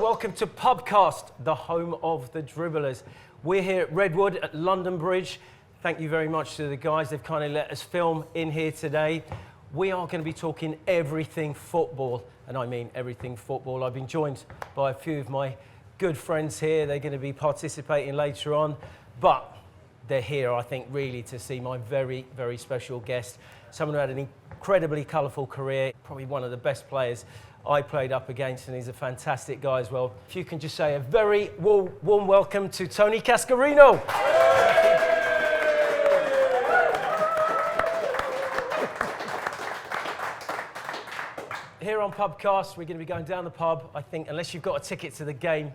welcome to PUBCAST, the home of the dribblers. We're here at Redwood at London Bridge. Thank you very much to the guys. They've kindly let us film in here today. We are going to be talking everything football, and I mean everything football. I've been joined by a few of my good friends here. They're going to be participating later on, but they're here, I think, really to see my very, very special guest, someone who had an incredibly colourful career, probably one of the best players I played up against, and he's a fantastic guy as well. If you can just say a very warm welcome to Tony Cascarino. Here on PUBCAST, we're going to be going down the pub. I think unless you've got a ticket to the game,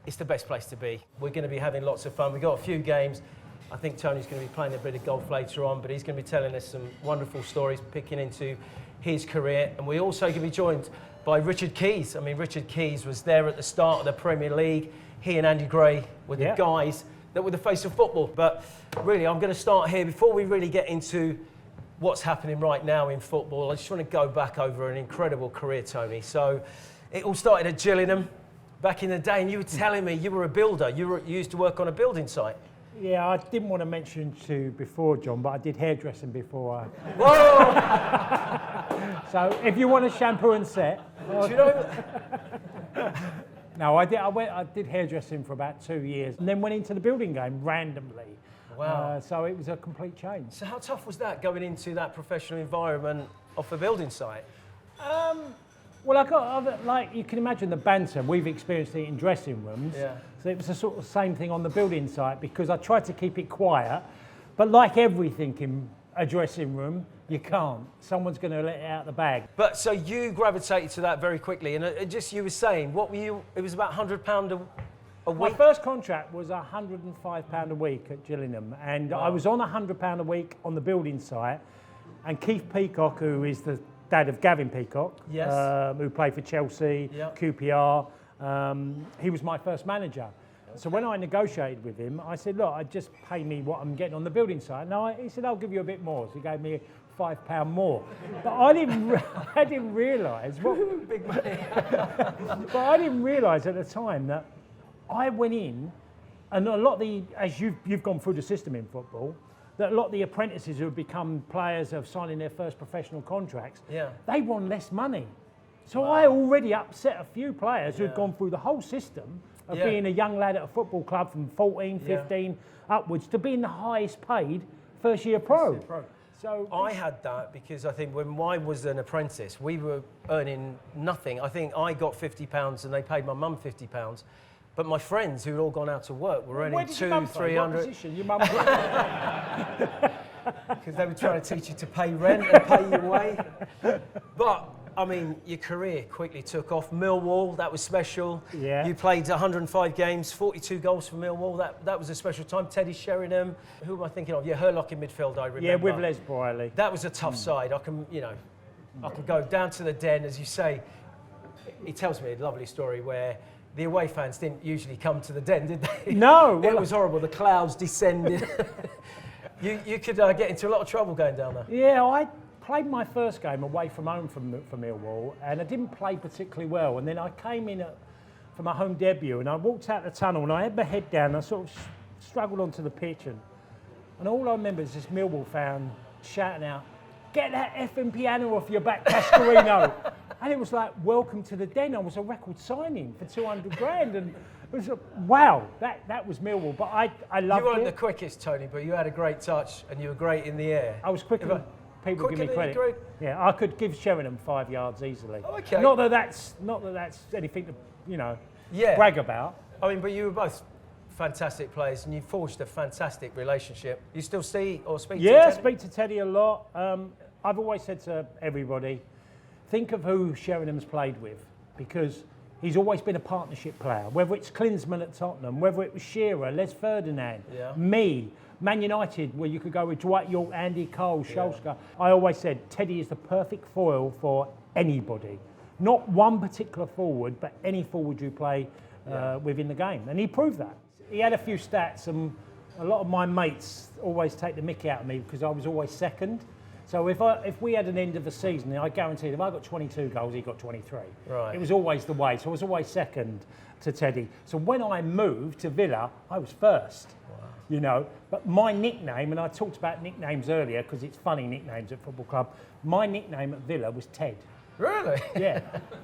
it's the best place to be. We're going to be having lots of fun. We've got a few games. I think Tony's going to be playing a bit of golf later on, but he's going to be telling us some wonderful stories, picking into his career. And we're also going to be joined by Richard Keys. I mean, Richard Keys was there at the start of the Premier League. He and Andy Gray were the guys that were the face of football. But really, I'm going to start here. Before we really get into what's happening right now in football, I just want to go back over an incredible career, Tony. So it all started at Gillingham back in the day, and you were telling me you were a builder. You used to work on a building site. Yeah, I didn't want to mention to you before, John, but I did hairdressing before. Whoa! So if you want a shampoo and set. Do you know? No, I did hairdressing for about 2 years, and then went into the building game randomly. Wow. So it was a complete change. So how tough was that, going into that professional environment off a building site? Well, like you can imagine the banter, we've experienced it in dressing rooms. Yeah. So it was the sort of same thing on the building site, because I tried to keep it quiet, but like everything in a dressing room, you can't. Someone's going to let it out the bag. But so you gravitated to that very quickly, and just you were saying, it was about £100 a week? My first contract was £105 a week at Gillingham, and Wow. I was on £100 a week on the building site, and Keith Peacock, who is the dad of Gavin Peacock, Yes. who played for Chelsea, Yep. QPR, he was my first manager. Okay. So when I negotiated with him, I said, look, just pay me what I'm getting on the building site. No, he said, I'll give you a bit more. So he gave me £5 more. But I didn't realise what Big money. but I didn't realise at the time that I went in, and a lot of as you've gone through the system in football, that a lot of the apprentices who have become players of signing their first professional contracts, they want less money. So I already upset a few players who'd gone through the whole system of being a young lad at a football club from 14, 15 upwards to being the highest paid first year pro. So I had that because I think when I was an apprentice, we were earning nothing. I think I got £50 and they paid my mum £50. But my friends who'd all gone out to work were earning £200, £300. What position? Your mum. Because they were trying to teach you to pay rent and pay your way. But I mean, your career quickly took off. Millwall, that was special. Yeah. You played 105 games, 42 goals for Millwall. That was a special time. Teddy Sheringham. Who am I thinking of? Yeah, Herlock in midfield, I remember. Yeah, with Les Briley. That was a tough side. I can go down to the Den, as you say. He tells me a lovely story where the away fans didn't usually come to the Den, did they? No. It was horrible. The clouds descended. You could get into a lot of trouble going down there. Yeah, I played my first game away from home for Millwall, and I didn't play particularly well. And then I came in for my home debut, and I walked out the tunnel, and I had my head down, and I sort of struggled onto the pitch, and all I remember is this Millwall fan shouting out, "Get that effing piano off your back, Cascarino!" And it was like, welcome to the Den. I was a record signing for 200 grand, and it was wow, that was Millwall. But I loved it. You weren't the quickest, Tony, but you had a great touch and you were great in the air. I was quicker than people give me credit. Yeah, I could give Sheringham 5 yards easily. Oh, okay. Not that that's anything to brag about. I mean, but you were both fantastic players and you forged a fantastic relationship. You still see or speak to Teddy? Yeah, speak to Teddy a lot. I've always said to everybody, think of who Sheringham's played with, because he's always been a partnership player, whether it's Klinsmann at Tottenham, whether it was Shearer, Les Ferdinand, me, Man United, where you could go with Dwight York, Andy Cole, Solskjaer. I always said Teddy is the perfect foil for anybody. Not one particular forward, but any forward you play within the game. And he proved that. He had a few stats, and a lot of my mates always take the mickey out of me because I was always second. So if we had an end of the season, I guaranteed if I got 22 goals, he got 23. Right. It was always the way. So I was always second to Teddy. So when I moved to Villa, I was first. Wow. You know, but my nickname, and I talked about nicknames earlier because it's funny nicknames at football club. My nickname at Villa was Ted. Really? Yeah.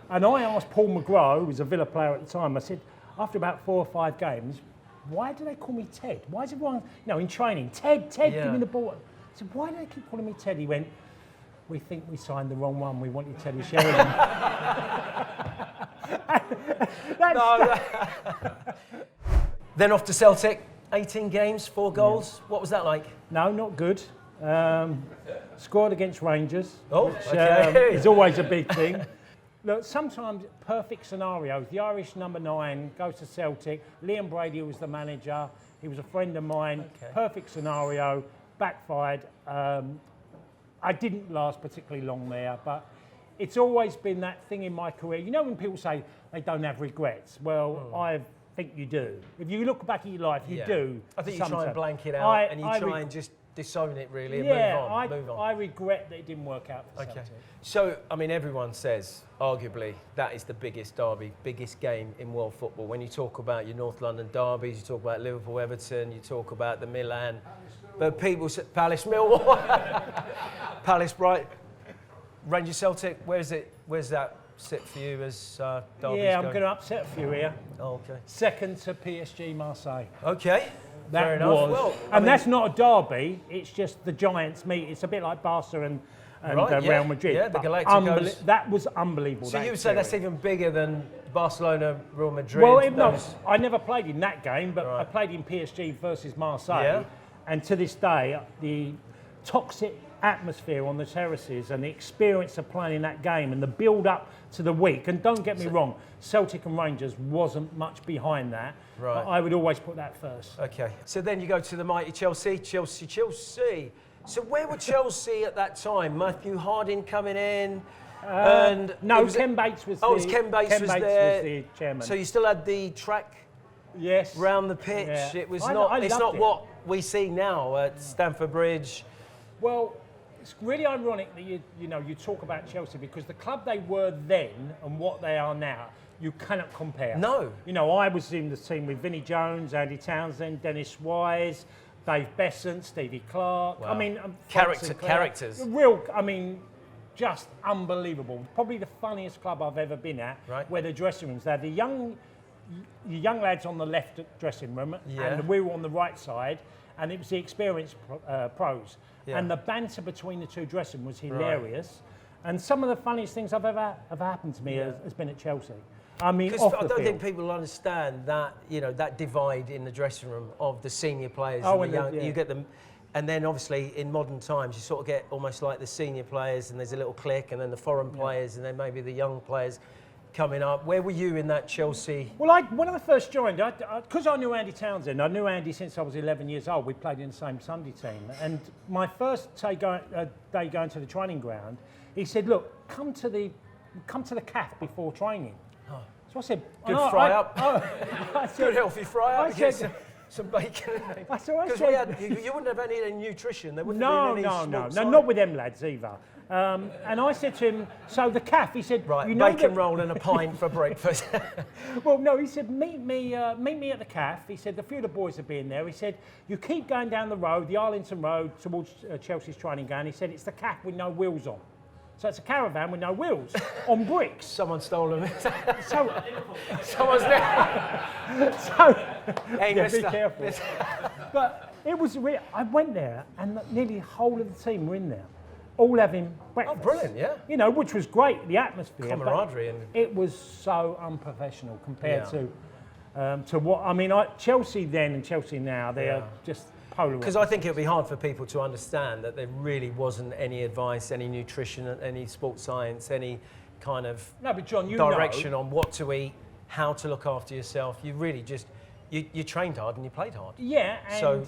And I asked Paul McGraw, who was a Villa player at the time, I said, after about 4 or 5 games, why do they call me Ted? Why is everyone, in training, Ted, give me the ball. I said, why do they keep calling me Ted? He went, we think we signed the wrong one. We wanted Teddy Sheringham. Then off to Celtic, 18 games, 4 goals. Yeah. What was that like? No, not good. Scored against Rangers, which is always a big thing. Look, sometimes perfect scenarios. The Irish number 9 goes to Celtic. Liam Brady was the manager. He was a friend of mine. Okay. Perfect scenario. Backfired. I didn't last particularly long there, but it's always been that thing in my career. You know when people say they don't have regrets? Well, I think you do. If you look back at your life, you do. I think you try and blank it out and you try and just disown it really and move on. I regret that it didn't work out for Celtic. So, I mean, everyone says, arguably, that is the biggest derby, biggest game in world football. When you talk about your North London derbies, you talk about Liverpool, Everton, you talk about the Milan, but people say, Palace, Millwall, Palace, Brighton, Rangers, Celtic, where's that sit for you as derbies Yeah, I'm going to upset a few here. Oh, okay. Second to PSG Marseille. Okay. That was, well, and that's not a derby. It's just the Giants meet. It's a bit like Barca and Real Madrid. Yeah, the Galacticos. That was unbelievable. So you would say that's even bigger than Barcelona, Real Madrid? Well, I never played in that game, but I played in PSG versus Marseille. Yeah. And to this day, the toxic atmosphere on the terraces and the experience of playing in that game and the build-up to the week, and don't get me wrong, Celtic and Rangers wasn't much behind that, but I would always put that first. Okay, so then you go to the mighty Chelsea. So where were Chelsea at that time? Matthew Harding coming in? Ken Bates was Ken Bates was there. Was the chairman. So you still had the track round the pitch. Yeah. It was it's not what we see now at Stamford Bridge. Well, it's really ironic that you talk about Chelsea because the club they were then and what they are now, you cannot compare. No. I was in the team with Vinnie Jones, Andy Townsend, Dennis Wise, Dave Besant, Stevie Clark. Wow. I mean, characters. Just unbelievable. Probably the funniest club I've ever been at. Right. Where the dressing rooms, they're the young lads on the left dressing room, and we were on the right side, and it was the experienced pros. Yeah. And the banter between the two dressing was hilarious. Right. And some of the funniest things have ever happened to me has been at Chelsea. I mean, I don't think people understand that that divide in the dressing room of the senior players and the young. You get them, and then obviously in modern times you sort of get almost like the senior players, and there's a little clique, and then the foreign players, and then maybe the young players coming up. Where were you in that Chelsea? Well, when I first joined, because I knew Andy Townsend, I knew Andy since I was 11 years old. We played in the same Sunday team. And my first day going to the training ground, he said, look, come to the CAF before training. Oh. So I said, good fry-up. Good healthy fry-up. Some bacon. Because you wouldn't have any nutrition. There wouldn't be any No, not with them lads either. And I said to him, so the CAF, he said, bacon roll and a pint for breakfast. Well, no, he said, meet me at the CAF. He said, a few of the boys have been there. He said, you keep going down the road, the Arlington Road, towards Chelsea's training ground. He said, it's the CAF with no wheels on. So it's a caravan with no wheels on bricks. Someone stole them. Someone's there. Be careful. But it was real. I went there, and nearly the whole of the team were in there, all having breakfast. Oh, brilliant! Yeah. Which was great. The atmosphere, camaraderie, and it was so unprofessional compared to what Chelsea then and Chelsea now. They are just. Because I think it would be hard for people to understand that there really wasn't any advice, any nutrition, any sports science, any kind of direction on what to eat, how to look after yourself. You really just, you trained hard and you played hard. Yeah, and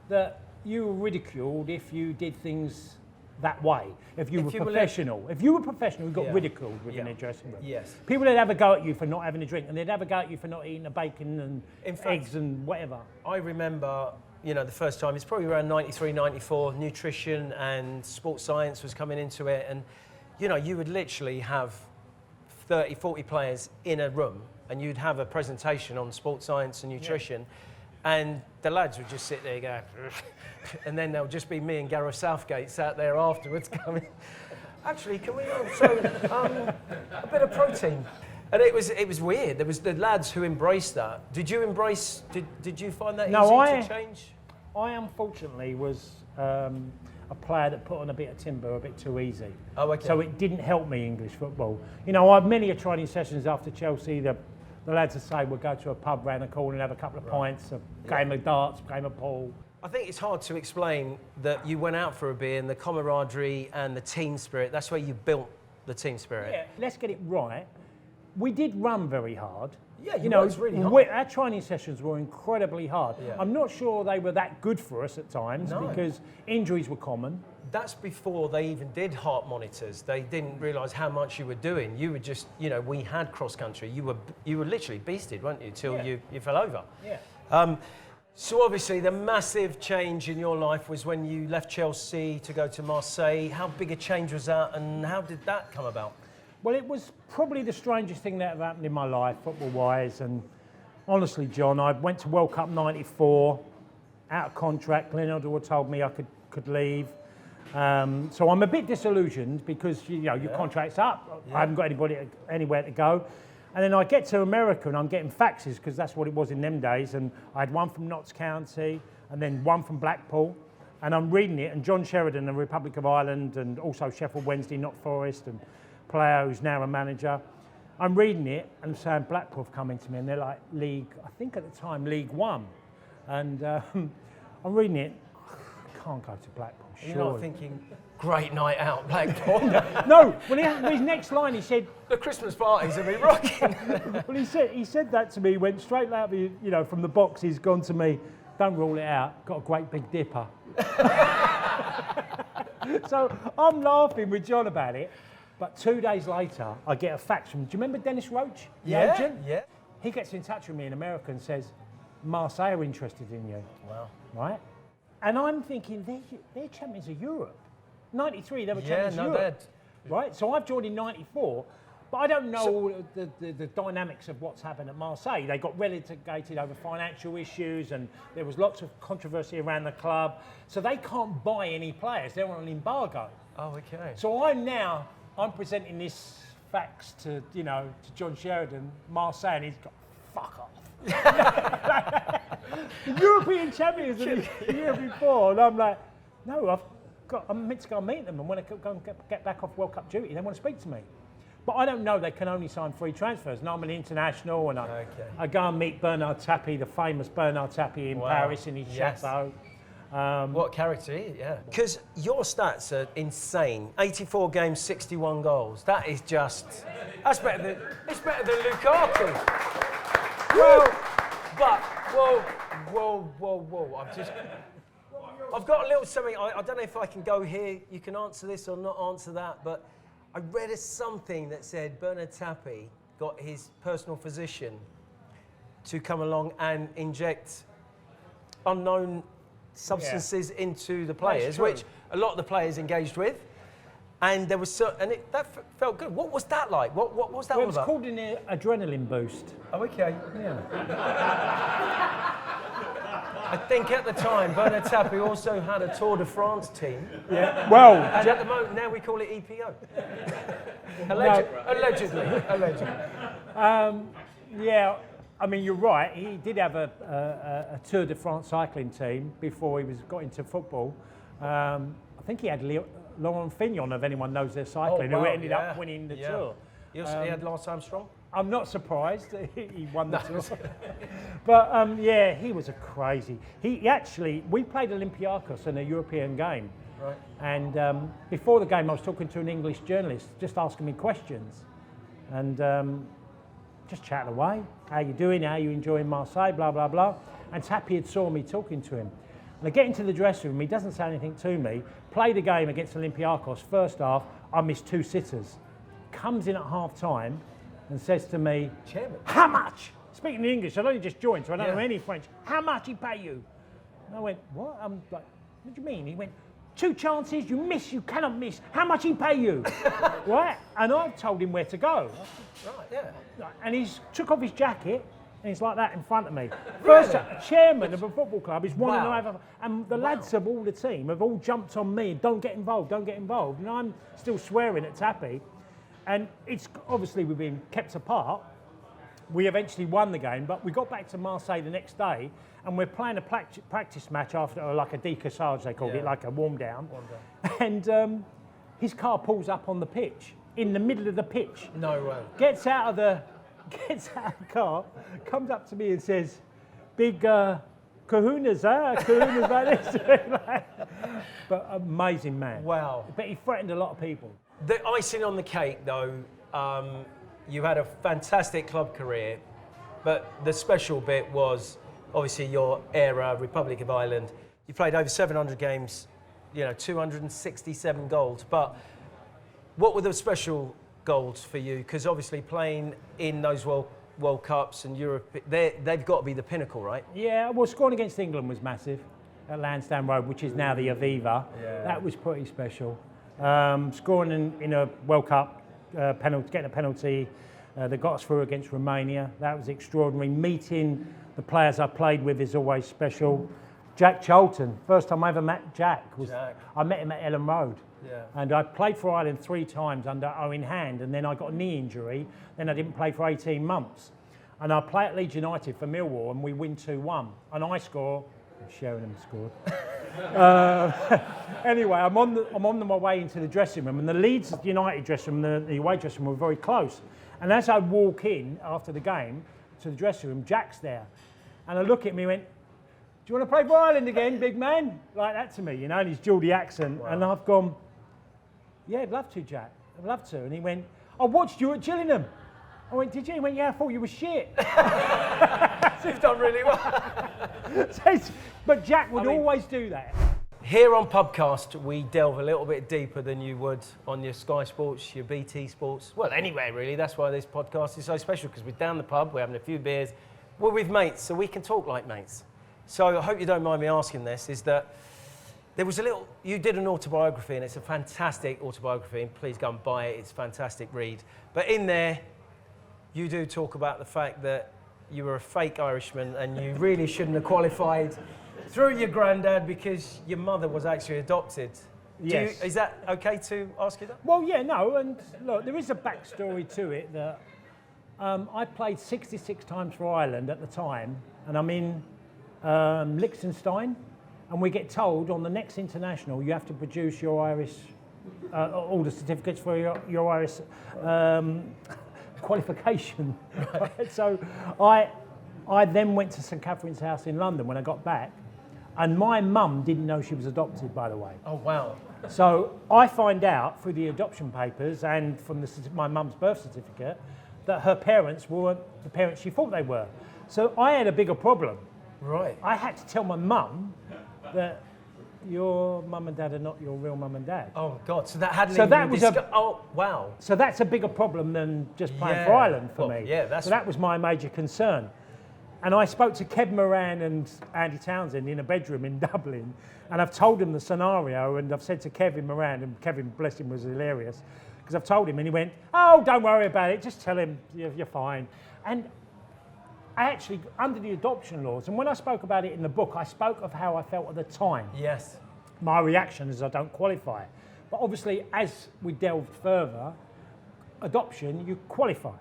that you were ridiculed if you did things that way. If you were professional, you got ridiculed within a dressing room. Yes. People would have a go at you for not having a drink, and they'd have a go at you for not eating a bacon and eggs and whatever. I remember you know, the first time, it's probably around 93, 94, nutrition and sports science was coming into it. And, you know, you would literally have 30, 40 players in a room and you'd have a presentation on sports science and nutrition. And the lads would just sit there going, and then there'll just be me and Gareth Southgate sat there afterwards going, actually, can we also a bit of protein? And it was weird. There was the lads who embraced that. Did you embrace? Did you find that easy to change? I unfortunately was a player that put on a bit of timber a bit too easy. Oh, okay. So it didn't help me English football. You know, I've many a training sessions after Chelsea. The lads would say we'll go to a pub round the corner and have a couple of pints, a game of darts, a game of pool. I think it's hard to explain that you went out for a beer and the camaraderie and the team spirit. That's where you built the team spirit. Yeah, let's get it right. We did run very hard. Yeah, you know, it's really hard. Our training sessions were incredibly hard. Yeah. I'm not sure they were that good for us at times because injuries were common. That's before they even did heart monitors. They didn't realise how much you were doing. You were just, you know, we had cross country. You were literally beasted, weren't you, till you fell over. Yeah. So obviously the massive change in your life was when you left Chelsea to go to Marseille. How big a change was that and how did that come about? Well, it was probably the strangest thing that ever happened in my life, football-wise. And honestly, John, I went to World Cup '94, out of contract. Glenn Hoddle told me I could leave. So I'm a bit disillusioned because, you know, your contract's up. I haven't got anywhere to go. And then I get to America and I'm getting faxes because that's what it was in them days. And I had one from Notts County and then one from Blackpool. And I'm reading it, and John Sheridan, the Republic of Ireland, and also Sheffield Wednesday, not Forest, and player who's now a manager. I'm reading it and saying Blackpool have come into me and they're like League, I think at the time League One. And I'm reading it, can't go to Blackpool, sure. You're not thinking, great night out, Blackpool. No, well, his next line he said, the Christmas parties have been rocking. well, he said that to me, went straight out, you know, from the box, he's gone to me, don't rule it out, got a great big dipper. So I'm laughing with John about it. But 2 days later, I get a fax from, do you remember Dennis Roach, the agent? Yeah. He gets in touch with me in America and says, Marseille are interested in you. Wow. Right? And I'm thinking, they're champions of Europe. 93, they were champions of Europe. Right? So I've joined in 94, but I don't know the dynamics of what's happened at Marseille. They got relegated over financial issues and there was lots of controversy around the club. So they can't buy any players. They're on an embargo. Oh, okay. So I'm presenting this fax to John Sheridan, Marseille, and he's got, fuck off. The European champions of the year before, and I'm like, no, I'm meant to go and meet them, and when I go and get back off World Cup duty, they want to speak to me. But I don't know, they can only sign free transfers, and I'm an international, and I go and meet Bernard Tapie, the famous Bernard Tapie in Paris in his chateau. What character, yeah. Because your stats are insane. 84 games, 61 goals. That is just, it's better than Lukaku. Whoa. I've got a little something, I don't know if I can go here, you can answer this or not answer that, but I read something that said Bernard Tapie got his personal physician to come along and inject unknown substances into the players, which a lot of the players engaged with, and there was that felt good. What was that like? What was that all about? It was called an adrenaline boost. Oh, okay. Yeah. I think at the time Bernard Tapie also had a Tour de France team. Yeah. Well, and at the moment now we call it EPO. Allegedly. Yeah. I mean, you're right. He did have a Tour de France cycling team before he got into football. I think he had Laurent Fignon, if anyone knows their cycling, who ended up winning the Tour. He had Lance Armstrong? I'm not surprised he won the Tour. But he was a crazy. We played Olympiacos in a European game. Right. And before the game, I was talking to an English journalist, just asking me questions. And just chatting away. How you doing? How you enjoying Marseille? Blah, blah, blah. And Tapie had saw me talking to him. And I get into the dressing room, he doesn't say anything to me. Play the game against Olympiacos. First half, I missed 2 sitters. Comes in at half time and says to me, Chairman, how much? Speaking in English, I'd only just joined, so I don't know any French. How much he pay you? And I went, what? I'm like, what do you mean? He went, 2 chances, you cannot miss. How much he pay you? Right? And I told him where to go. Right, yeah. And he's took off his jacket, and he's like that in front of me. First chairman of a football club is wanting to have and the lads of all the team have all jumped on me, don't get involved. And I'm still swearing at Tappy. And it's obviously we've been kept apart. We eventually won the game, but we got back to Marseille the next day, and we're playing a practice match after, or like a decassage, they called it, like a warm down. And his car pulls up on the pitch, in the middle of the pitch. No way. Gets out of the car, comes up to me and says, big kahunas, kahunas like this. But amazing man. Wow. But he threatened a lot of people. The icing on the cake, though, you had a fantastic club career, but the special bit was obviously your era, Republic of Ireland. You played over 700 games, 267 goals. But what were the special goals for you? Because obviously playing in those World Cups and Europe, they've got to be the pinnacle, right? Yeah, well, scoring against England was massive at Lansdowne Road, which is now the Aviva. Yeah. That was pretty special. Scoring in a World Cup, getting a penalty that got us through against Romania, that was extraordinary. Meeting the players I played with is always special. Jack Charlton, first time I ever met Jack. I met him at Ellen Road. Yeah. And I played for Ireland 3 times under Owen Hand, and then I got a knee injury, then I didn't play for 18 months. And I play at Leeds United for Millwall, and we win 2-1. And I score, Sheringham scored. Anyway, I'm on my way into the dressing room, and the Leeds United dressing room, the away dressing room, were very close. And as I walk in after the game to the dressing room, Jack's there. And I look at me and went, do you want to play for Ireland again, big man? Like that to me, and his Geordie accent. Wow. And I've gone, yeah, I'd love to, Jack. I'd love to. And he went, I watched you at Gillingham. I went, did you? He went, yeah, I thought you were shit. You've done really well. But Jack would always do that. Here on PUBCAST, we delve a little bit deeper than you would on your Sky Sports, your BT Sports, well, anywhere really. That's why this podcast is so special, because we're down the pub, we're having a few beers, we're with mates, so we can talk like mates. So I hope you don't mind me asking this, is that there was you did an autobiography, and it's a fantastic autobiography, and please go and buy it, it's a fantastic read. But in there, you do talk about the fact that you were a fake Irishman and you really shouldn't have qualified through your granddad because your mother was actually adopted. Yes. Is that okay to ask you that? Well, yeah, no, and look, there is a backstory to it that I played 66 times for Ireland at the time, and I'm in Liechtenstein, and we get told on the next international you have to produce your Irish, all the certificates for your Irish qualification. Right? So I then went to St Catherine's House in London when I got back, and my mum didn't know she was adopted, by the way. Oh, wow. So I find out through the adoption papers and from my mum's birth certificate that her parents weren't the parents she thought they were. So I had a bigger problem. Right. I had to tell my mum that your mum and dad are not your real mum and dad. Oh God! So that hadn't. So even that was oh wow! So that's a bigger problem than just playing for Ireland for me. Yeah, so that was my major concern. And I spoke to Kev Moran and Andy Townsend in a bedroom in Dublin, and I've told them the scenario, and I've said to Kevin Moran, and Kevin, bless him, was hilarious, because I've told him, and he went, "Oh, don't worry about it. Just tell him you're fine." And I actually, under the adoption laws, and when I spoke about it in the book, I spoke of how I felt at the time. Yes. My reaction is I don't qualify. But obviously, as we delved further, adoption, you qualify.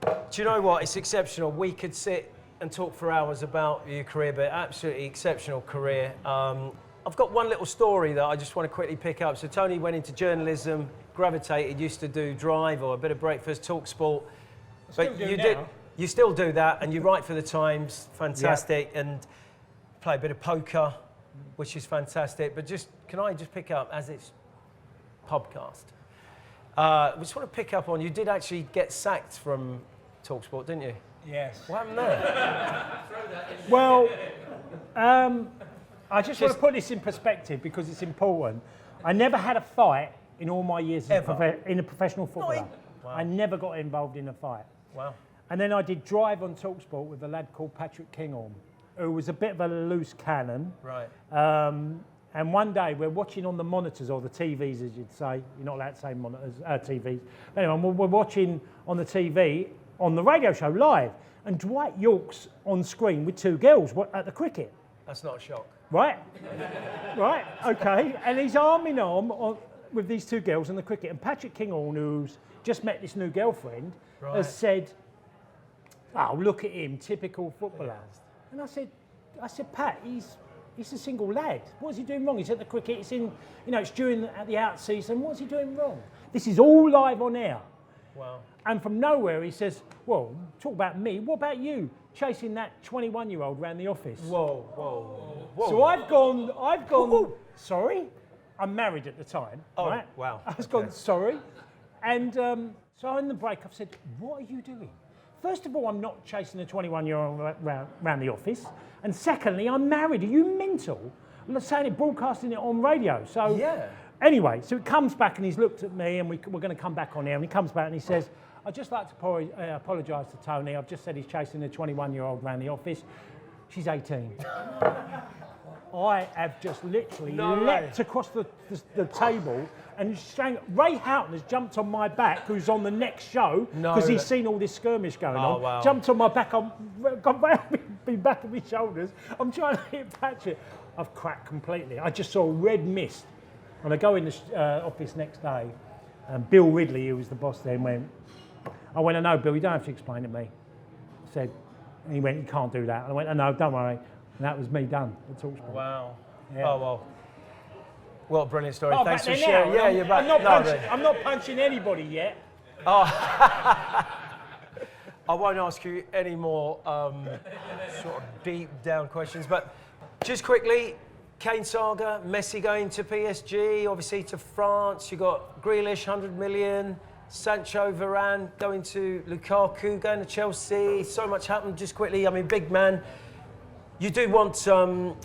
Do you know what? It's exceptional. We could sit and talk for hours about your career, but absolutely exceptional career. I've got one little story that I just want to quickly pick up. So Tony went into journalism, gravitated, used to do Drive or a bit of Breakfast, Talk Sport. But you still do that, and you write for the Times, fantastic, and play a bit of poker, which is fantastic. But can I just pick up, as it's PUBCAST, we just want to pick up on, you did actually get sacked from TalkSport, didn't you? Yes. What happened there? Well, I just want to put this in perspective because it's important. I never had a fight in all my years in a professional footballer. Wow. I never got involved in a fight. Wow. And then I did Drive on TalkSport with a lad called Patrick Kinghorn. who was a bit of a loose cannon. Right. And one day we're watching on the monitors, or the TVs as you'd say. You're not allowed to say monitors, TVs. But anyway, we're watching on the TV, on the radio show live, and Dwight York's on screen with 2 girls at the cricket. That's not a shock. Right? Right, okay. And he's arm in arm with these 2 girls in the cricket. And Patrick Kinghorn, who's just met this new girlfriend, has said, oh, look at him, typical footballer. And I said, Pat, he's a single lad. What's he doing wrong? He's at the cricket, it's in, it's during the out season. What's he doing wrong? This is all live on air. Wow. And from nowhere he says, well, talk about me, what about you? Chasing that 21-year-old around the office. Whoa, whoa, whoa. So I've gone, sorry? I'm married at the time, right? Wow. I've gone, sorry. And so in the break I've said, what are you doing? First of all, I'm not chasing a 21-year-old around the office. And secondly, I'm married. Are you mental? I'm saying it, broadcasting it on radio. So yeah. Anyway, so he comes back and he's looked at me, and we're going to come back on air. And he comes back and he says, I'd just like to apologise to Tony. I've just said he's chasing a 21-year-old around the office. She's 18. I have just literally leapt across the table, and Ray Houghton has jumped on my back, who's on the next show, because he's seen all this skirmish going on. Wow. Jumped on my back, been back on my shoulders. I'm trying to hit Patrick. I've cracked completely. I just saw red mist. And I go in the office next day, and Bill Ridley, who was the boss then, I went, no, Bill, you don't have to explain it to me. I said, and he went, you can't do that. And I went, no, don't worry. And that was me done at TalkSport. Wow. Yeah. Oh, well. What a brilliant story. Oh, Thanks for back there sharing. now. Yeah, you're back. I'm not punching anybody yet. Oh. I won't ask you any more sort of deep down questions, but just quickly, Kane saga, Messi going to PSG, obviously to France. You got Grealish, 100 million. Sancho, Varane going to Lukaku, going to Chelsea. So much happened. Just quickly, I mean, big man. You do want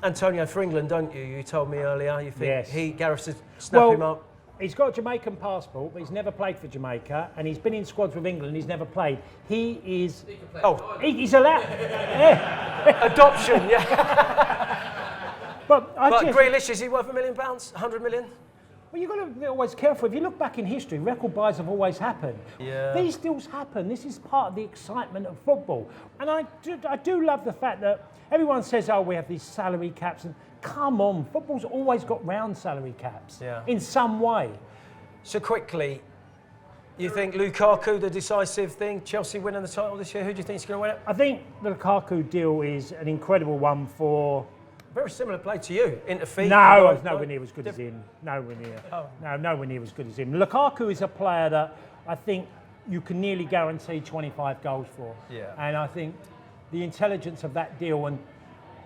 Antonio for England, don't you? You told me earlier. You think Gareth should snap him up? He's got a Jamaican passport, but he's never played for Jamaica, and he's been in squads with England. He's never played. He is. He's allowed. Yeah. Adoption, yeah. But Grealish, is he worth £1 million? 100 million? Well, you've got to be always careful. If you look back in history, record buys have always happened. Yeah. These deals happen. This is part of the excitement of football. And I do love the fact that everyone says, oh, we have these salary caps. And come on, football's always got round salary caps in some way. So quickly, you think Lukaku, the decisive thing, Chelsea winning the title this year? Who do you think is going to win it? I think the Lukaku deal is an incredible one for... Very similar play to you, into feet. No, it's nowhere near as good as him. Nowhere near. No, nowhere near as good as him. Lukaku is a player that I think you can nearly guarantee 25 goals for. Yeah. And I think the intelligence of that deal, and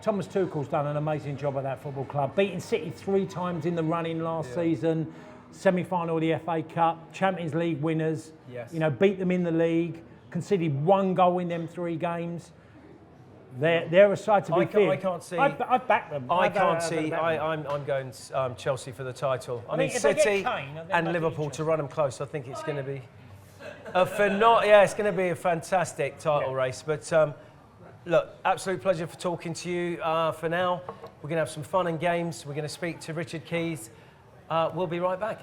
Thomas Tuchel's done an amazing job at that football club, beating City 3 times in the running last season, semi-final of the FA Cup, Champions League winners. Yes. Beat them in the league, conceded 1 goal in them 3 games. They're a side to be feared. I can't see. I've backed them. I'm going Chelsea for the title. I mean, City and Liverpool to run them close. I think it's going to be it's going to be a fantastic title race. But look, absolute pleasure for talking to you. For now, we're going to have some fun and games. We're going to speak to Richard Keys. We'll be right back.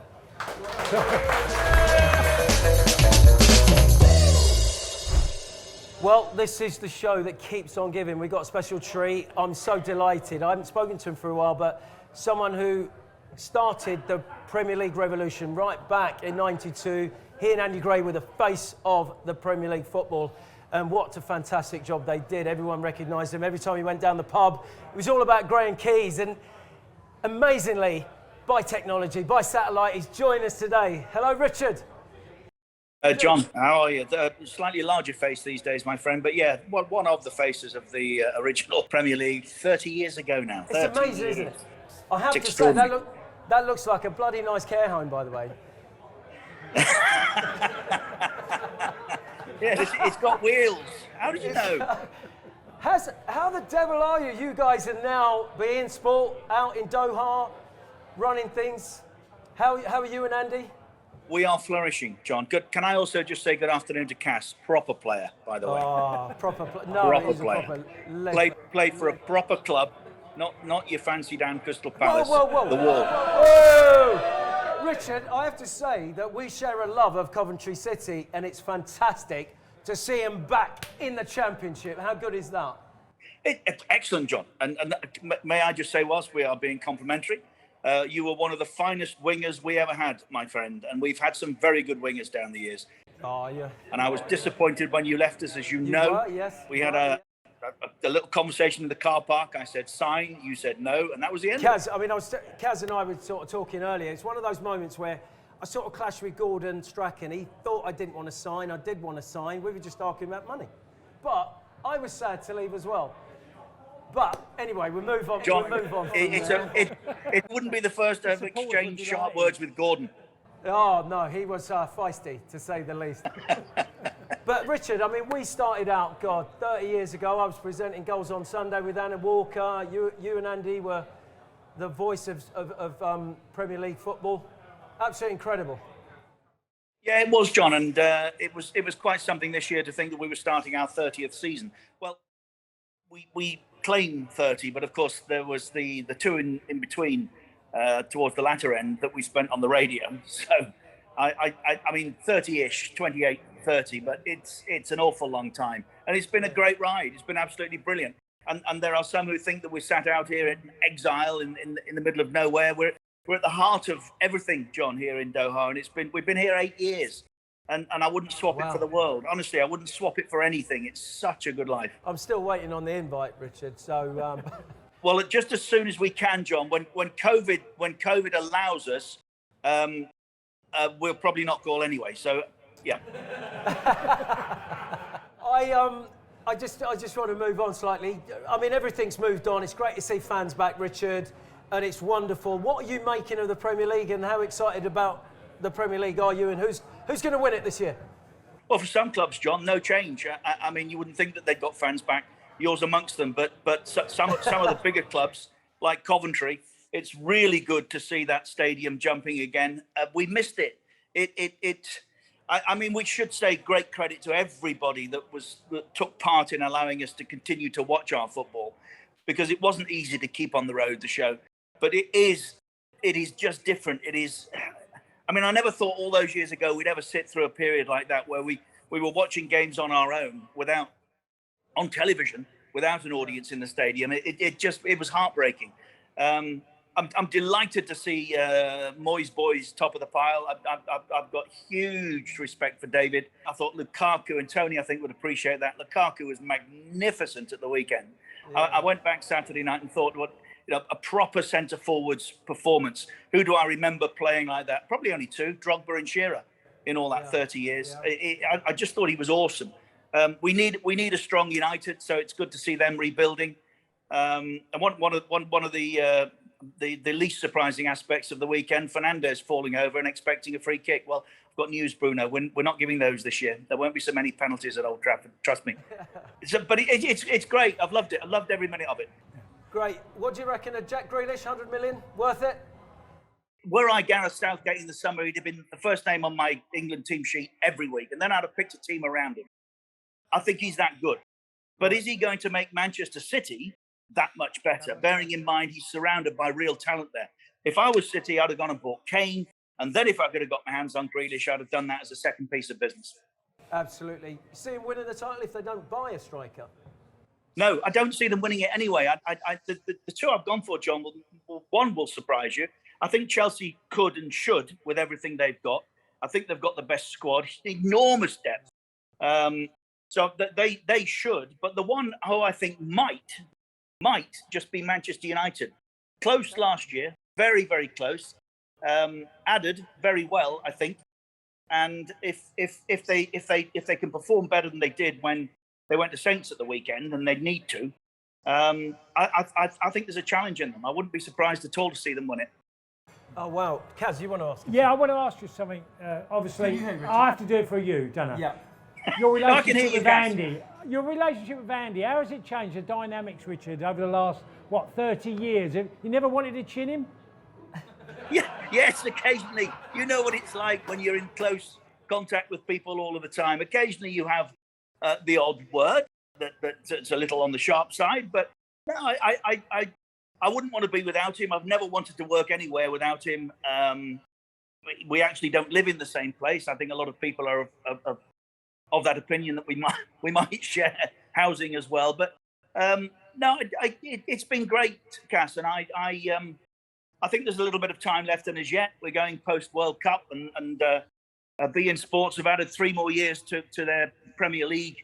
Well, this is the show that keeps on giving. We've got a special treat. I'm so delighted. I haven't spoken to him for a while, but someone who started the Premier League revolution right back in '92. He and Andy Gray were the face of the Premier League football. And what a fantastic job they did. Everyone recognised him. Every time he went down the pub, it was all about Gray and Keys. And amazingly, by technology, by satellite, he's joined us today. Hello, Richard. John, how are you? Slightly larger face these days, my friend, but yeah, one of the faces of the original Premier League 30 years ago now. It's amazing, isn't it? I have to say, that looks like a bloody nice care home, by the way. Yeah, it's got wheels. How did you know? How the devil are you? You guys are now being sport out in Doha, running things. How are you and Andy? We are flourishing, John. Good. Can I also just say good afternoon to Cass, proper player, by the way. Oh, proper player. No, proper he's player. A proper played for a proper club, not your fancy down Crystal Palace. Whoa. The Wall. Whoa! Richard, I have to say that we share a love of Coventry City, and it's fantastic to see them back in the Championship. How good is that? It's excellent, John. And may I just say, whilst we are being complimentary, you were one of the finest wingers we ever had, my friend. And we've had some very good wingers down the years. Oh, yeah. And I was disappointed when you left us, as you know. Were, yes. We had a little conversation in the car park. I said sign, you said no, and that was the end. Kaz, Kaz and I were sort of talking earlier. It's one of those moments where I sort of clashed with Gordon Strachan. He thought I didn't want to sign. I did want to sign. We were just arguing about money. But I was sad to leave as well. But anyway, we'll move on. John, we'll move on it wouldn't be the first to have exchanged sharp words with Gordon. Oh, no, he was feisty, to say the least. But, Richard, I mean, we started out, 30 years ago. I was presenting Goals on Sunday with Anna Walker. You and Andy were the voice of Premier League football. Absolutely incredible. Yeah, it was, John, and it was quite something this year to think that we were starting our 30th season. Well, we claimed 30, but of course there was the two in between towards the latter end that we spent on the radio. So I mean 30-ish, 28, 30, but it's an awful long time, and it's been a great ride. It's been absolutely brilliant. And there are some who think that we're sat out here in exile in the middle of nowhere. We're at the heart of everything, John, here in Doha, and we've been here 8 years. And I wouldn't swap it for the world. Honestly, I wouldn't swap it for anything. It's such a good life. I'm still waiting on the invite, Richard. So, well, just as soon as we can, John. When COVID allows us, we'll probably not call anyway. So, yeah. I just want to move on slightly. I mean, everything's moved on. It's great to see fans back, Richard, and it's wonderful. What are you making of the Premier League, and how excited about the Premier League are you, and who's going to win it this year? Well, for some clubs, John, no change. I mean, you wouldn't think that they've got fans back, yours amongst them, but some of the bigger clubs like Coventry, it's really good to see that stadium jumping again. We missed it. I mean, we should say great credit to everybody that took part in allowing us to continue to watch our football, because it wasn't easy to keep on the road, the show. But it is just different. It is. I mean, I never thought all those years ago we'd ever sit through a period like that where we were watching games on our own on television without an audience in the stadium. It was heartbreaking. I'm delighted to see Moyes boys top of the pile. I've got huge respect for David. I thought Lukaku and Tony, I think, would appreciate that. Lukaku was magnificent at the weekend. Yeah. I went back Saturday night and thought, a proper centre forwards performance. Who do I remember playing like that? Probably only two, Drogba and Shearer, in all that 30 years. Yeah. I just thought he was awesome. We need a strong United, so it's good to see them rebuilding. And one of the least surprising aspects of the weekend, Fernandes falling over and expecting a free kick. Well, I've got news, Bruno. We're not giving those this year. There won't be so many penalties at Old Trafford. Trust me. But it's great. I've loved it. I loved every minute of it. Great. What do you reckon of Jack Grealish? 100 million? Worth it? Were I Gareth Southgate in the summer, he'd have been the first name on my England team sheet every week, and then I'd have picked a team around him. I think he's that good. But is he going to make Manchester City that much better, bearing in mind he's surrounded by real talent there? If I was City, I'd have gone and bought Kane, and then if I could have got my hands on Grealish, I'd have done that as a second piece of business. Absolutely. You see him winning the title if they don't buy a striker? No, I don't see them winning it anyway. The two I've gone for, John, one will surprise you. I think Chelsea could and should with everything they've got. I think they've got the best squad, enormous depth. So they should. But the one who I think might just be Manchester United. Close last year, very, very close. Added very well, I think. And if they can perform better than they did when they went to Saints at the weekend, and they need to, I think there's a challenge in them. I wouldn't be surprised at all to see them win it. Oh, wow. Kaz, you want to ask? Yeah, I want to ask you something. Obviously, I have to do it for you, don't I? Yeah. Your relationship with Andy. Your relationship with Andy, how has it changed, the dynamics, Richard, over the last, 30 years? You never wanted to chin him? Yeah, yes, occasionally. You know what it's like when you're in close contact with people all of the time. Occasionally you have the odd word that's a little on the sharp side, but No, I wouldn't want to be without him. I've never wanted to work anywhere without him. We actually don't live in the same place. I think a lot of people are of that opinion that we might share housing as well. But no, it's been great, Cass, and I think there's a little bit of time left in us yet. We're going post World Cup, and beIN Sports have added 3 more years to their Premier League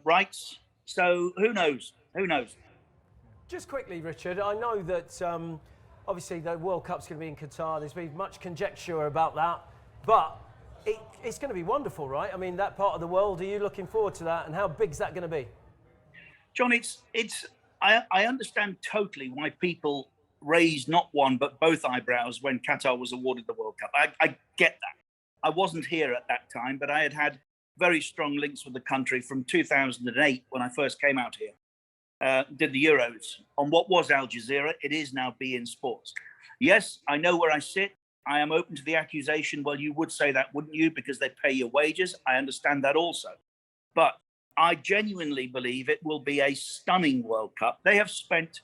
rights. So who knows? Who knows? Just quickly, Richard, I know that obviously the World Cup's going to be in Qatar. There's been much conjecture about that, but it's going to be wonderful, right? I mean, that part of the world, are you looking forward to that? And how big's that going to be? John, I understand totally why people raised not one but both eyebrows when Qatar was awarded the World Cup. I get that. I wasn't here at that time, but I had very strong links with the country from 2008 when I first came out here. Did the Euros on what was Al Jazeera. It is now beIN Sports. Yes, I know where I sit. I am open to the accusation. Well, you would say that, wouldn't you? Because they pay your wages. I understand that also. But I genuinely believe it will be a stunning World Cup. They have spent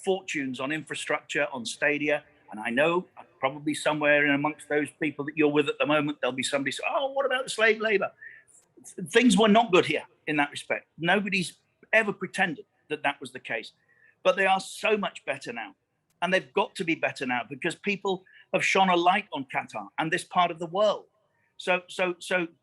fortunes on infrastructure, on stadia. And I know probably somewhere in amongst those people that you're with at the moment, there'll be somebody saying, oh, what about the slave labor? Things were not good here in that respect. Nobody's ever pretended that that was the case. But they are so much better now. And they've got to be better now because people have shone a light on Qatar and this part of the world. So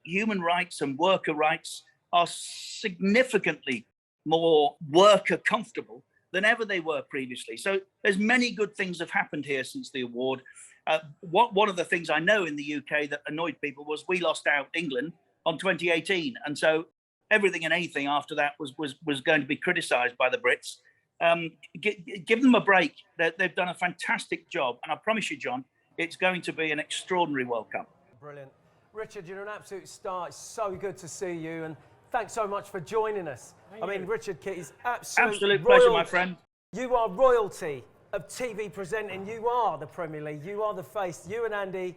human rights and worker rights are significantly more worker comfortable than ever they were previously. So there's many good things have happened here since the award. One of the things I know in the UK that annoyed people was we lost out England on 2018. And so everything and anything after that was going to be criticised by the Brits. Give them a break. They've done a fantastic job. And I promise you, John, it's going to be an extraordinary World Cup. Brilliant. Richard, you're an absolute star. It's so good to see you. And thanks so much for joining us. I mean, Richard Keys, absolute pleasure, my friend. You are royalty of TV presenting. You are the Premier League. You are the face. You and Andy,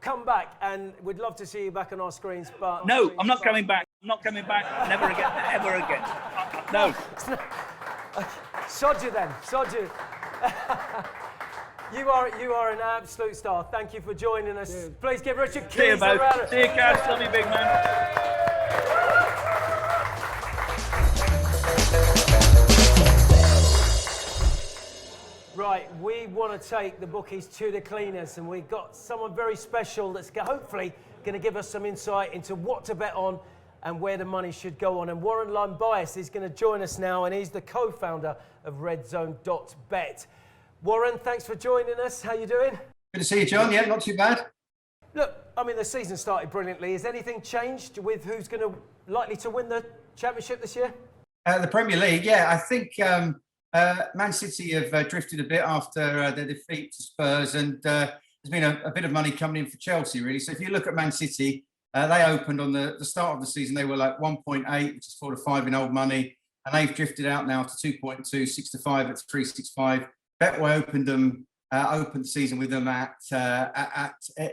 come back, and we'd love to see you back on our screens. But no, I'm not coming back. I'm not coming back. Never again. Ever again. No. Sod you then. Sod you. You are an absolute star. Thank you for joining us. Cheers. Please give Richard Keys a round of applause. See you, guys. Love you, big man. Right, we want to take the bookies to the cleaners, and we've got someone very special that's hopefully going to give us some insight into what to bet on and where the money should go on. And Warren Lumbias is going to join us now, and he's the co-founder of RedZone.bet. Warren, thanks for joining us. How you doing? Good to see you, John. Yeah, not too bad. Look, I mean, the season started brilliantly. Has anything changed with who's likely to win the championship this year? The Premier League, yeah. I think Man City have drifted a bit after their defeat to Spurs, and there's been a bit of money coming in for Chelsea, really. So if you look at Man City, they opened on the start of the season, they were like 1.8, which is 4 to 5 in old money, and they've drifted out now to 2.2, 6 to 5 at 365. Betway opened the season with them at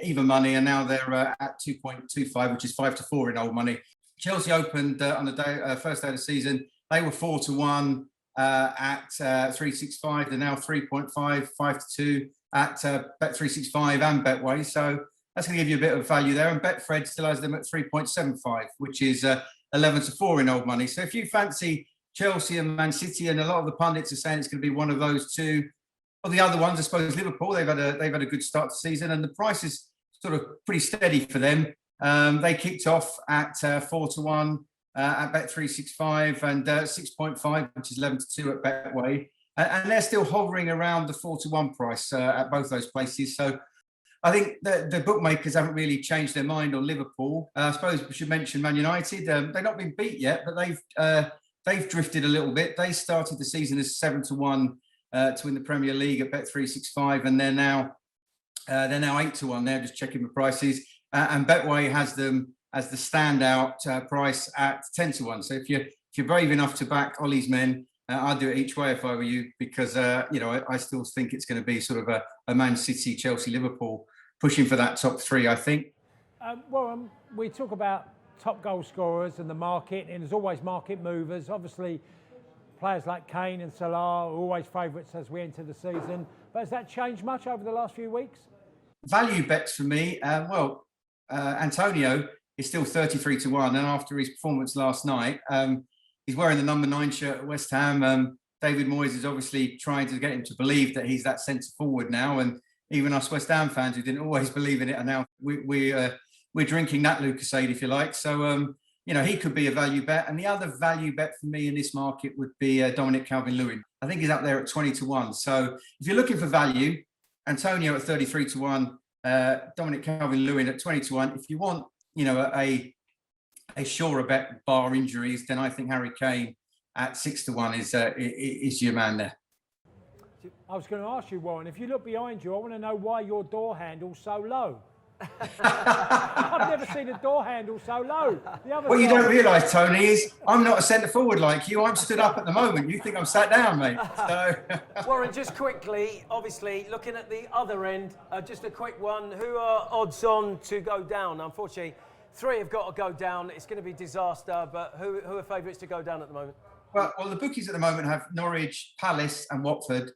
even money, and now they're at 2.25, which is 5 to 4 in old money. Chelsea opened on the first day of the season. They were 4 to 1 at 365. They're now 3.5, 5 to 2 at Bet365 and Betway. So that's going to give you a bit of value there. And Betfred still has them at 3.75, which is 11 to 4 in old money. So if you fancy Chelsea and Man City, and a lot of the pundits are saying it's going to be one of those two. Well, the other ones, I suppose, Liverpool, they've had a good start to the season, and the price is sort of pretty steady for them. They kicked off at 4 to 1 at Bet365 and 6.5, which is 11 to 2 at Betway. And they're still hovering around the 4 to 1 price at both those places. So I think the bookmakers haven't really changed their mind on Liverpool. I suppose we should mention Man United. They've not been beat yet, but they've drifted a little bit. They started the season as 7 to 1 to win the Premier League at Bet365, and they're now 8 to 1. They're just checking the prices, and Betway has them as the standout price at 10 to 1. So if you're brave enough to back Ollie's men, I'd do it each way if I were you, because I still think it's going to be sort of a Man City, Chelsea, Liverpool pushing for that top three, I think. We talk about top goal scorers and the market, and there's always market movers. Obviously, players like Kane and Salah are always favourites as we enter the season. But has that changed much over the last few weeks? Value bets for me. Antonio is still 33 to 1. And after his performance last night, he's wearing the number 9 shirt at West Ham. David Moyes is obviously trying to get him to believe that he's that centre forward now. And even us West Ham fans who didn't always believe in it are now we're drinking that Lucasade, if you like. So, he could be a value bet. And the other value bet for me in this market would be Dominic Calvert-Lewin. I think he's up there at 20 to 1. So if you're looking for value, Antonio at 33 to 1, Dominic Calvert-Lewin at 20 to 1. If you want, a surer bet bar injuries, then I think Harry Kane at 6 to 1 is your man there. I was going to ask you, Warren, if you look behind you, I want to know why your door handle's so low. I've never seen a door handle so low. What you don't realise, Tony, is I'm not a centre forward like you. I'm stood up at the moment. You think I'm sat down, mate. So. Warren, just quickly, obviously, looking at the other end, just a quick one. Who are odds on to go down? Unfortunately, 3 have got to go down. It's going to be disaster, but who are favourites to go down at the moment? Well, the bookies at the moment have Norwich, Palace and Watford.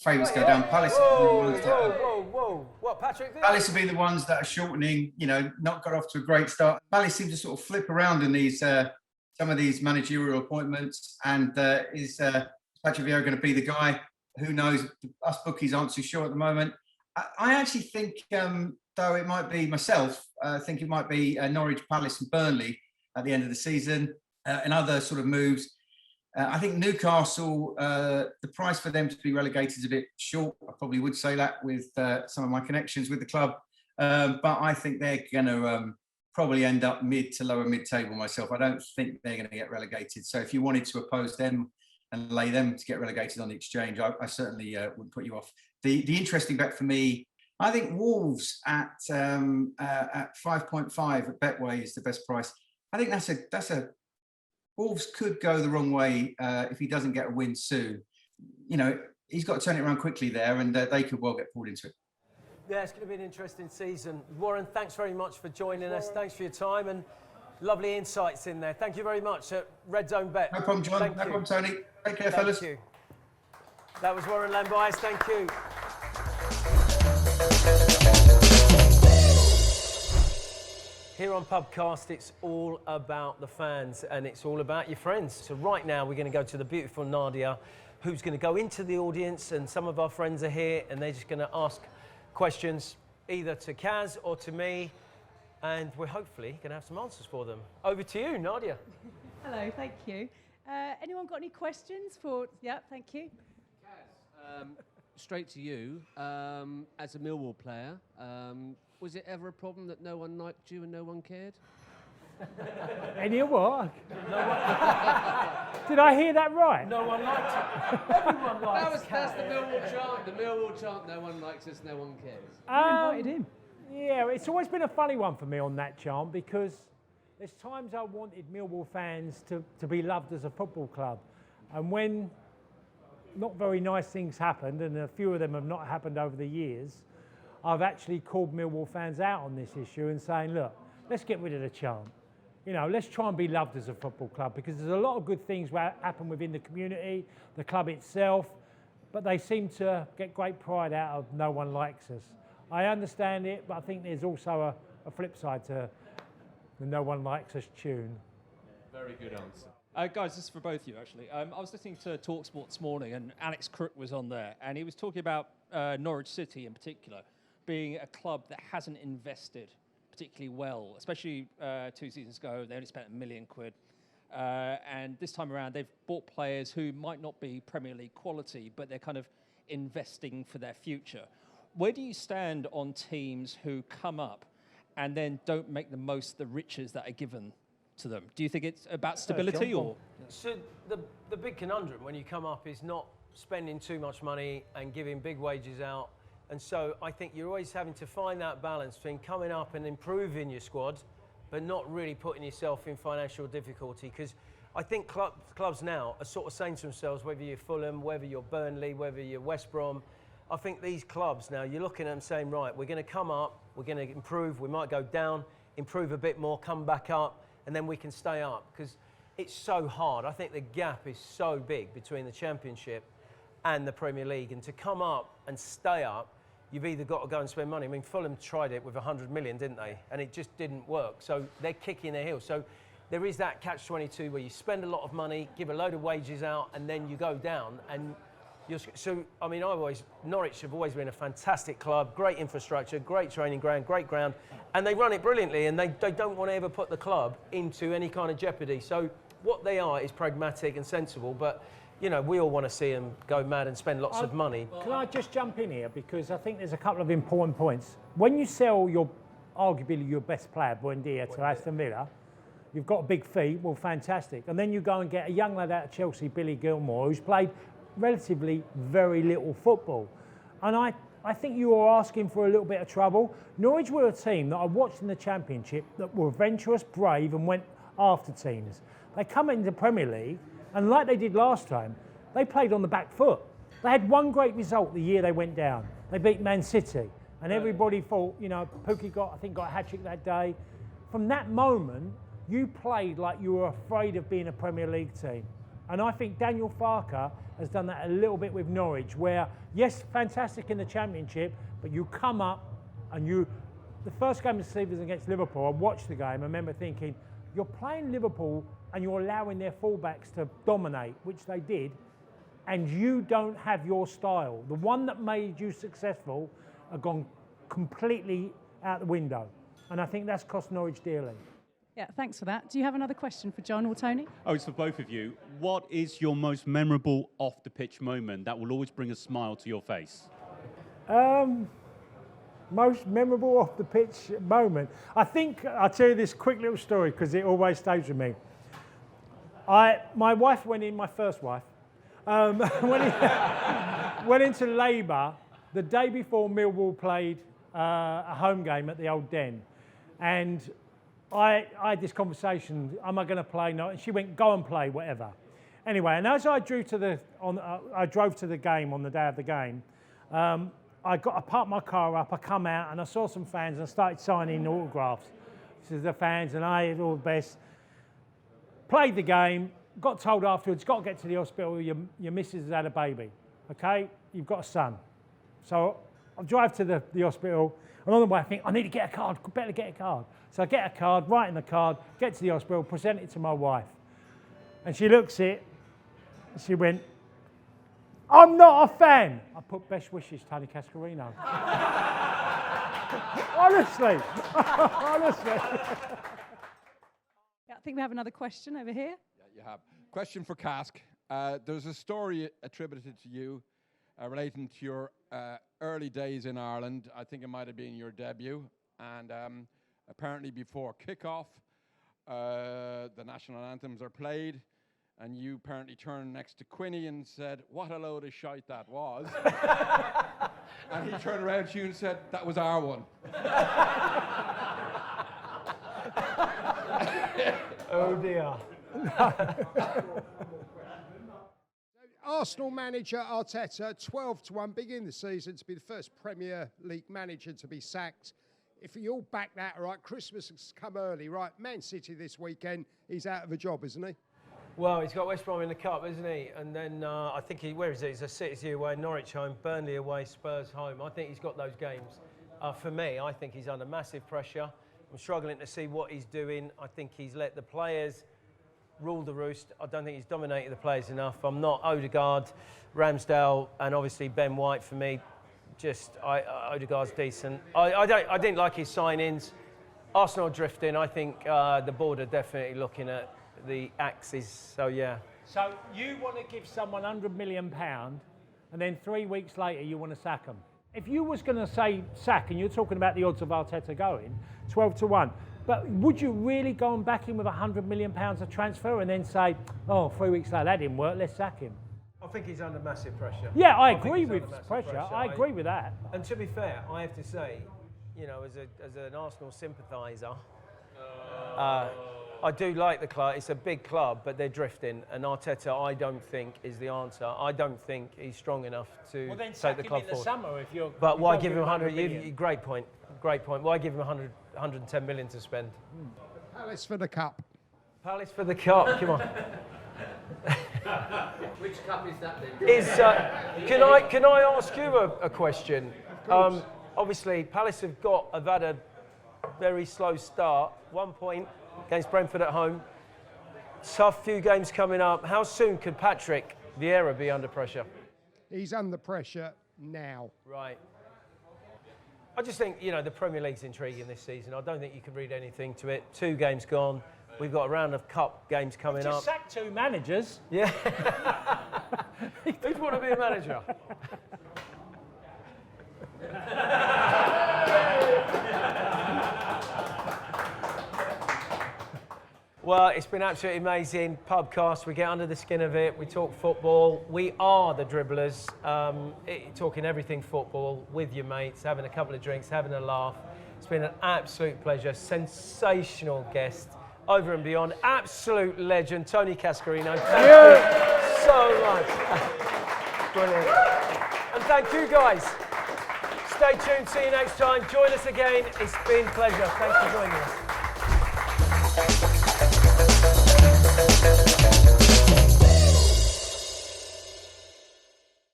Favourites go down. Palace. Whoa! What, Patrick? Palace will be the ones that are shortening. Not got off to a great start. Palace seem to sort of flip around in these some of these managerial appointments. And is Patrick Vieira going to be the guy? Who knows? Us bookies aren't too sure at the moment. I actually think, though it might be myself, I think it might be Norwich, Palace, and Burnley at the end of the season. And other sort of moves. I think Newcastle, the price for them to be relegated is a bit short. I probably would say that with some of my connections with the club. But I think they're going to probably end up mid to lower mid-table myself. I don't think they're going to get relegated. So if you wanted to oppose them and lay them to get relegated on the exchange, I certainly wouldn't put you off. The interesting bet for me, I think Wolves at 5.5 at Betway is the best price. I think that's a Wolves could go the wrong way if he doesn't get a win soon. He's got to turn it around quickly there, and they could well get pulled into it. Yeah, it's going to be an interesting season. Warren, thanks very much for joining us. Thanks for your time and lovely insights in there. Thank you very much at Red Zone Bet. No problem, John. No problem, Tony. Take care, fellas. Thank you. That was Warren Lambias. Thank you. Here on PUBCAST, it's all about the fans and it's all about your friends. So right now we're going to go to the beautiful Nadia, who's going to go into the audience, and some of our friends are here and they're just going to ask questions either to Kaz or to me, and we're hopefully going to have some answers for them. Over to you, Nadia. Hello, thank you. Anyone got any questions for... Yeah, thank you. Kaz, straight to you. As a Millwall player, was it ever a problem that no one liked you and no one cared? Any what? Did I hear that right? No one liked it. Everyone likes That's the Millwall chant. The Millwall chant, no one likes us, no one cares. You invited him. Yeah, it's always been a funny one for me on that chant, because there's times I wanted Millwall fans to be loved as a football club. And when not very nice things happened, and a few of them have not happened over the years, I've actually called Millwall fans out on this issue and saying, look, let's get rid of the chant. Let's try and be loved as a football club, because there's a lot of good things that happen within the community, the club itself, but they seem to get great pride out of no one likes us. I understand it, but I think there's also a flip side to the no one likes us tune. Very good answer. Guys, this is for both of you, actually. I was listening to TalkSport this morning, and Alex Crook was on there, and he was talking about Norwich City in particular being a club that hasn't invested particularly well, especially 2 seasons ago. They only spent £1 million. And this time around, they've bought players who might not be Premier League quality, but they're kind of investing for their future. Where do you stand on teams who come up and then don't make the most of the riches that are given to them? Do you think it's about stability or? So the big conundrum when you come up is not spending too much money and giving big wages out. And so I think you're always having to find that balance between coming up and improving your squad, but not really putting yourself in financial difficulty. Because I think clubs now are sort of saying to themselves, whether you're Fulham, whether you're Burnley, whether you're West Brom, I think these clubs now, you're looking at them saying, right, we're going to come up, we're going to improve, we might go down, improve a bit more, come back up, and then we can stay up. Because it's so hard. I think the gap is so big between the Championship and the Premier League. And to come up and stay up, you've either got to go and spend money. I mean, Fulham tried it with 100 million, didn't they? And it just didn't work. So they're kicking their heels. So there is that catch-22 where you spend a lot of money, give a load of wages out, and then you go down. And so, I mean, Norwich have always been a fantastic club, great infrastructure, great training ground, great ground, and they run it brilliantly, and they don't want to ever put the club into any kind of jeopardy. So what they are is pragmatic and sensible, but, you know, we all want to see them go mad and spend lots of money. Can I just jump in here? Because I think there's a couple of important points. When you sell arguably your best player, Buendia, to Aston Villa, you've got a big fee, well, fantastic. And then you go and get a young lad out of Chelsea, Billy Gilmore, who's played relatively very little football. And I think you are asking for a little bit of trouble. Norwich were a team that I watched in the Championship that were adventurous, brave, and went after teams. They come into the Premier League, and like they did last time, they played on the back foot. They had one great result the year they went down. They beat Man City, and everybody thought, you know, Pukki got a hat-trick that day. From that moment, you played like you were afraid of being a Premier League team. And I think Daniel Farke has done that a little bit with Norwich, where, yes, fantastic in the Championship, but you come up and the first game of the season was against Liverpool. I watched the game, I remember thinking, you're playing Liverpool and you're allowing their fullbacks to dominate, which they did, and you don't have your style. The one that made you successful have gone completely out the window. And I think that's cost Norwich dearly. Yeah, thanks for that. Do you have another question for John or Tony? Oh, it's for both of you. What is your most memorable off-the-pitch moment that will always bring a smile to your face? Most memorable off-the-pitch moment. I think I'll tell you this quick little story because it always stays with me. My wife went in, my first wife, went into labour the day before Millwall played a home game at the Old Den. And I had this conversation, am I going to play? No. And she went, go and play, whatever. Anyway, and as I drove to the game on the day of the game, I parked my car up, I come out and I saw some fans and I started signing autographs. This is the fans and I had all the best. Played the game, got told afterwards, got to get to the hospital, your missus has had a baby, okay? You've got a son. So I drive to the hospital, and on the way I think, I need to get a card, better get a card. So I get a card, write in the card, get to the hospital, present it to my wife. And she looks at it, and she went, I'm not a fan. I put best wishes, Tony Cascarino. Honestly. Yeah, I think we have another question over here. Yeah, you have. Question for Cask. There's a story attributed to you relating to your early days in Ireland. I think it might have been your debut. And apparently before kickoff, the national anthems are played. And you apparently turned next to Quinny and said, what a load of shite that was. And he turned around to you and said, that was our one. Oh dear. Arsenal manager Arteta, 12-1, beginning the season to be the first Premier League manager to be sacked. If you all back that, right, Christmas has come early, right? Man City this weekend, he's out of a job, isn't he? Well, he's got West Brom in the Cup, isn't he? And then I think where is it? He's a City away, Norwich home, Burnley away, Spurs home. I think he's got those games. For me, I think he's under massive pressure. I'm struggling to see what he's doing. I think he's let the players rule the roost. I don't think he's dominated the players enough. I'm not Odegaard, Ramsdale, and obviously Ben White for me. Just Odegaard's decent. I didn't like his signings. Arsenal drifting. I think the board are definitely looking at the axes. So yeah. So you want to give someone £100 million, and then 3 weeks later you want to sack them. If you was going to say sack, and you're talking about the odds of Arteta going 12-1, but would you really go and back him with £100 million of transfer and then say, oh, 3 weeks later that didn't work, let's sack him? I think he's under massive pressure. Yeah, I agree with pressure. I agree with that. And to be fair, I have to say, you know, as an Arsenal sympathiser, I do like the club. It's a big club, but they're drifting. And Arteta, I don't think, is the answer. I don't think he's strong enough to take the club forward. Summer if you're. But why give him 100? Great point. Great point. Why give him 110 million to spend? Palace for the Cup. Palace for the cup, come on. Which cup is that then? Can I ask you a question? Obviously, Palace have had a very slow start. 1 point against Brentford at home. Tough few games coming up. How soon could Patrick Vieira be under pressure? He's under pressure now. Right. I just think, the Premier League's intriguing this season. I don't think you can read anything to it. 2 games gone. We've got a round of cup games coming up. Just sacked 2 managers. Yeah. Who'd want to be a manager? Well, it's been absolutely amazing. PUBCAST, we get under the skin of it. We talk football. We are the dribblers, talking everything football with your mates, having a couple of drinks, having a laugh. It's been an absolute pleasure. Sensational guest, over and beyond. Absolute legend, Tony Cascarino. Thank you so much. Brilliant. And thank you, guys. Stay tuned. See you next time. Join us again. It's been a pleasure. Thanks for joining us.